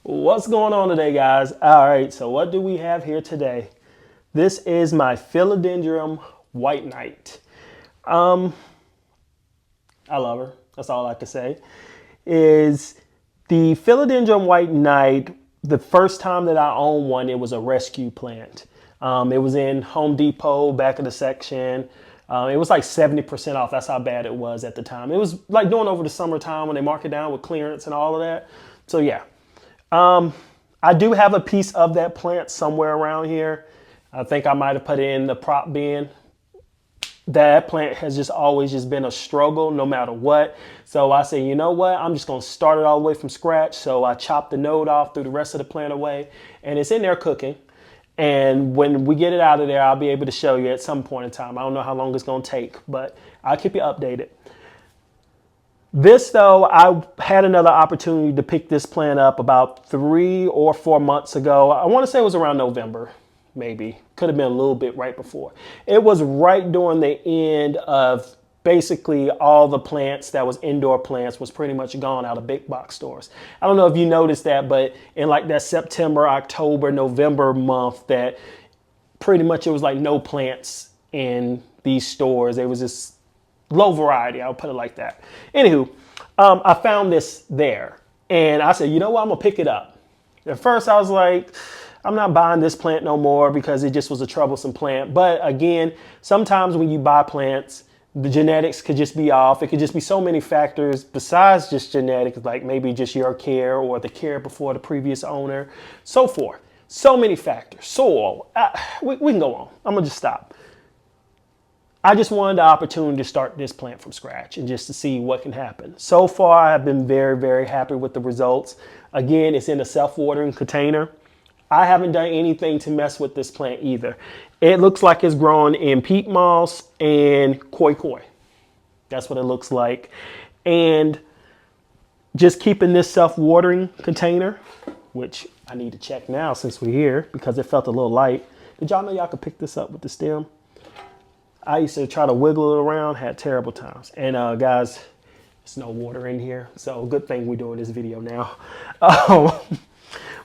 What's going on today, guys? All right, so what do we have here today? This is my Philodendron White Knight. I love her. That's all I can say. Is the Philodendron White Knight, the first time that I owned one, it was a rescue plant. It was in Home Depot, back of the section. It was like 70% off. That's how bad it was at the time. It was like doing over the summertime when they mark it down with clearance and all of that. So yeah. I do have a piece of that plant somewhere around here. I think I might have put it in the prop bin. That plant has just always just been a struggle no matter what. So I said, you know what? I'm just going to start it all the way from scratch. So I chopped the node off, threw the rest of the plant away, and it's in there cooking. And when we get it out of there, I'll be able to show you at some point in time. I don't know how long it's going to take, but I'll keep you updated. This, though, I had another opportunity to pick this plant up about 3 or 4 months ago. I want to say it was around November, maybe. Could have been a little bit right before. It was right during the end of basically all the plants that was indoor plants was pretty much gone out of big box stores. I don't know if you noticed that, but in like that September, October, November month, that pretty much it was like no plants in these stores. It was just low variety, I'll put it like that. Anywho, I found this there and I said, you know what, I'm gonna pick it up. At first I was like, I'm not buying this plant no more because it just was a troublesome plant. But again, sometimes when you buy plants, the genetics could just be off. It could just be so many factors besides just genetics, like maybe just your care or the care before the previous owner, so forth. So many factors, soil, we can go on. I'm gonna just stop. I just wanted the opportunity to start this plant from scratch and just to see what can happen. So far, I've been very, very happy with the results. Again, it's in a self-watering container. I haven't done anything to mess with this plant either. It looks like it's growing in peat moss and koi koi. That's what it looks like. And just keeping this self-watering container, which I need to check now since we're here because it felt a little light. Did y'all know y'all could pick this up with the stem? I used to try to wiggle it around, had terrible times. And guys, there's no water in here, so good thing we're doing this video now.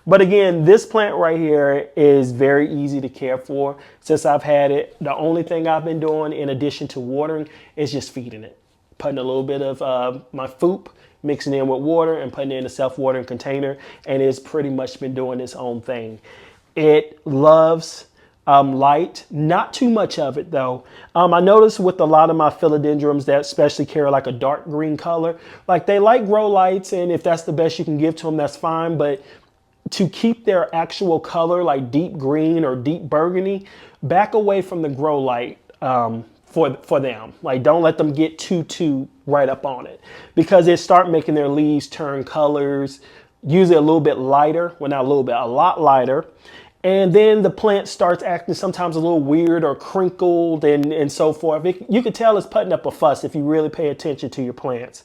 But again, this plant right here is very easy to care for. Since I've had it, the only thing I've been doing in addition to watering is just feeding it. Putting a little bit of my foop, mixing in with water and putting it in a self-watering container. And it's pretty much been doing its own thing. It loves light, not too much of it though. I noticed with a lot of my philodendrons that especially carry like a dark green color, like they like grow lights, and if that's the best you can give to them, that's fine. But to keep their actual color like deep green or deep burgundy, back away from the grow light for them. Like don't let them get too right up on it because it start making their leaves turn colors, usually a little bit lighter, well not a little bit, a lot lighter. And then the plant starts acting sometimes a little weird or crinkled and so forth. You can tell it's putting up a fuss if you really pay attention to your plants.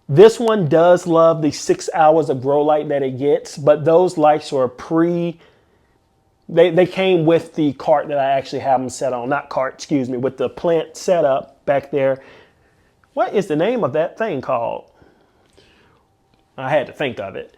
This one does love the 6 hours of grow light that it gets, but those lights are they came with the cart that I actually have them set on. Not cart, excuse me, with the plant setup back there. What is the name of that thing called? I had to think of it.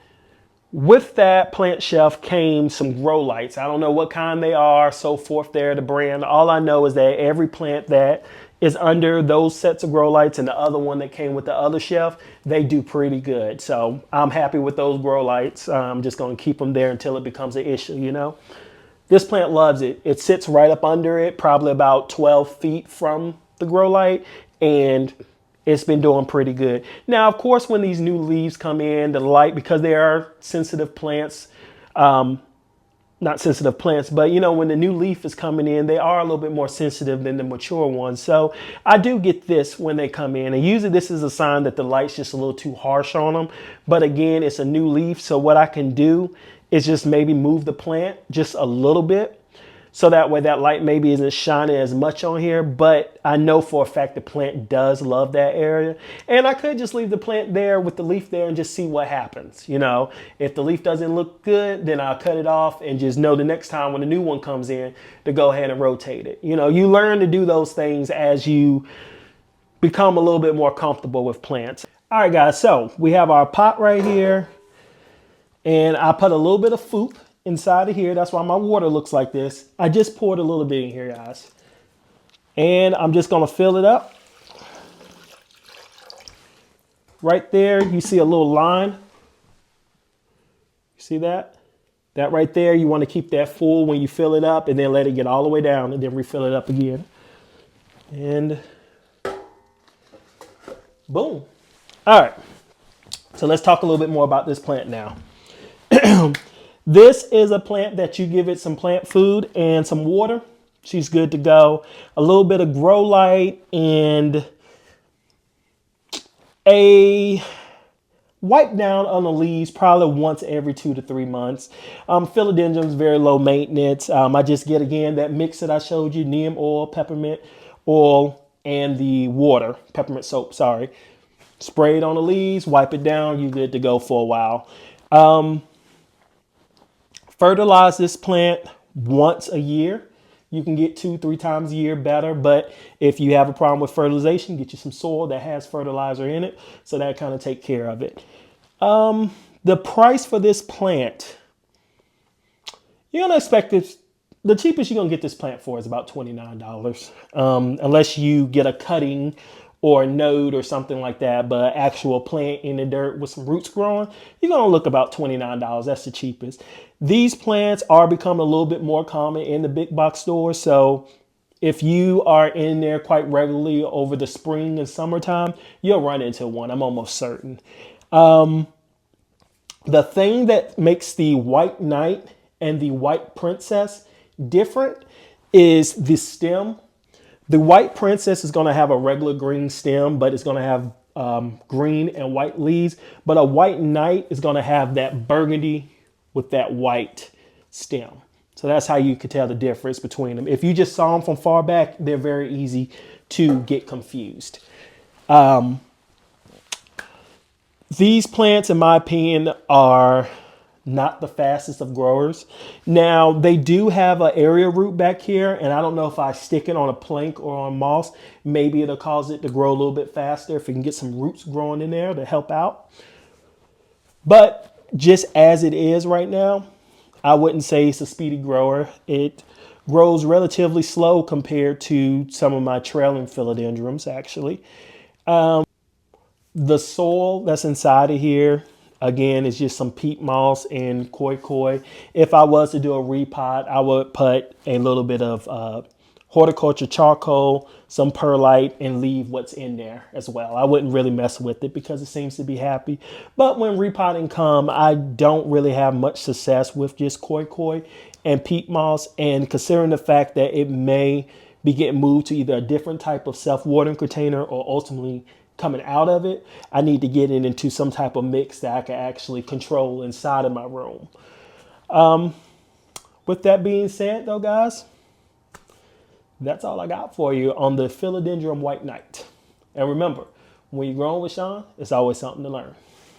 With that plant shelf came some grow lights. I don't know what kind they are, so forth there, the brand. All I know is that every plant that is under those sets of grow lights and the other one that came with the other shelf, they do pretty good. So I'm happy with those grow lights. I'm just going to keep them there until it becomes an issue, you know. This plant loves it. It sits right up under it, probably about 12 feet from the grow light, and it's been doing pretty good. Now, of course, when these new leaves come in, the light, because they are sensitive plants, not sensitive plants, but you know, when the new leaf is coming in, they are a little bit more sensitive than the mature ones. So I do get this when they come in. And usually this is a sign that the light's just a little too harsh on them. But again, it's a new leaf. So what I can do is just maybe move the plant just a little bit. So that way that light maybe isn't shining as much on here, but I know for a fact the plant does love that area. And I could just leave the plant there with the leaf there and just see what happens. You know, if the leaf doesn't look good, then I'll cut it off and just know the next time when a new one comes in to go ahead and rotate it. You know, you learn to do those things as you become a little bit more comfortable with plants. All right, guys, so we have our pot right here. And I put a little bit of foop inside of here. That's why my water looks like this. I just poured a little bit in here, guys. And I'm just gonna fill it up. Right there, you see a little line. You see that? That right there, you wanna keep that full when you fill it up and then let it get all the way down and then refill it up again. And boom. All right, so let's talk a little bit more about this plant now. This is a plant that you give it some plant food and some water. She's good to go. A little bit of grow light and a wipe down on the leaves probably once every 2 to 3 months. Philodendron's very low maintenance. I just get, again, that mix that I showed you, neem oil, peppermint oil, and the water, peppermint soap, sorry. Spray it on the leaves, wipe it down, you're good to go for a while. Fertilize this plant once a year. You can get 2-3 times a year better, but if you have a problem with fertilization, get you some soil that has fertilizer in it, so that kind of take care of it. The price for this plant, you're gonna expect this. The cheapest you're gonna get this plant for is about $29, unless you get a cutting or a node or something like that. But actual plant in the dirt with some roots growing, you're gonna look about $29. That's the cheapest. These plants are becoming a little bit more common in the big box stores. So if you are in there quite regularly over the spring and summertime, you'll run into one. I'm almost certain. The thing that makes the White Knight and the White Princess different is the stem. The White Princess is going to have a regular green stem, but it's going to have green and white leaves. But a White Knight is going to have that burgundy with that white stem. So that's how you could tell the difference between them. If you just saw them from far back, they're very easy to get confused. These plants, in my opinion, are not the fastest of growers. Now, they do have an area root back here, and I don't know if I stick it on a plank or on moss, maybe it'll cause it to grow a little bit faster if we can get some roots growing in there to help out. But just as it is right now, I wouldn't say it's a speedy grower. It grows relatively slow compared to some of my trailing philodendrons, actually. The soil that's inside of here, again, is just some peat moss and koi koi. If I was to do a repot, I would put a little bit of horticulture charcoal, some perlite, and leave what's in there as well. I wouldn't really mess with it because it seems to be happy. But when repotting come, I don't really have much success with just koi koi and peat moss. And considering the fact that it may be getting moved to either a different type of self-watering container or ultimately coming out of it, I need to get it into some type of mix that I can actually control inside of my room. With that being said, though, guys, that's all I got for you on the Philodendron White Knight. And remember, when you're growing with Sean, it's always something to learn.